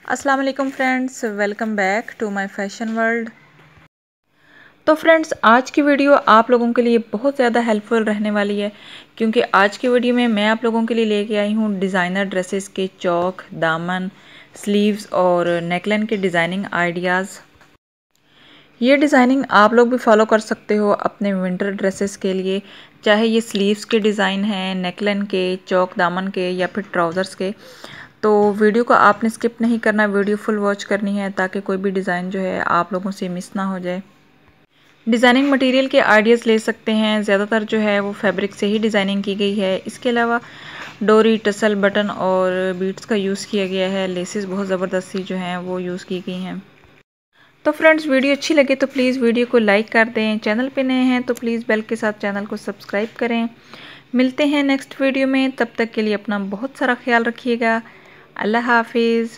अस्सलाम वालेकुम friends, welcome back to my fashion world. तो फ्रेंड्स, आज की वीडियो आप लोगों के लिए बहुत ज़्यादा हेल्पफुल रहने वाली है, क्योंकि आज की वीडियो में मैं आप लोगों के लिए लेके आई हूँ डिज़ाइनर ड्रेसेस के चौक, दामन, स्लीव्स और नेकलाइन के डिज़ाइनिंग आइडियाज़। ये डिज़ाइनिंग आप लोग भी फॉलो कर सकते हो अपने विंटर ड्रेसेस के लिए, चाहे ये स्लीव्स के डिज़ाइन हैं, नेकलाइन के, चौक दामन के या फिर ट्राउज़र्स के। तो वीडियो को आपने स्किप नहीं करना, वीडियो फुल वॉच करनी है ताकि कोई भी डिज़ाइन जो है आप लोगों से मिस ना हो जाए। डिज़ाइनिंग मटेरियल के आइडियाज़ ले सकते हैं, ज़्यादातर जो है वो फैब्रिक से ही डिज़ाइनिंग की गई है। इसके अलावा डोरी, टसल, बटन और बीट्स का यूज़ किया गया है। लेसेस बहुत ज़बरदस्त सी जो हैं वो यूज़ की गई हैं। तो फ्रेंड्स, वीडियो अच्छी लगे तो प्लीज़ वीडियो को लाइक कर दें। चैनल पे नए हैं तो प्लीज़ बेल के साथ चैनल को सब्सक्राइब करें। मिलते हैं नेक्स्ट वीडियो में, तब तक के लिए अपना बहुत सारा ख्याल रखिएगा। अल्लाह हाफिज़।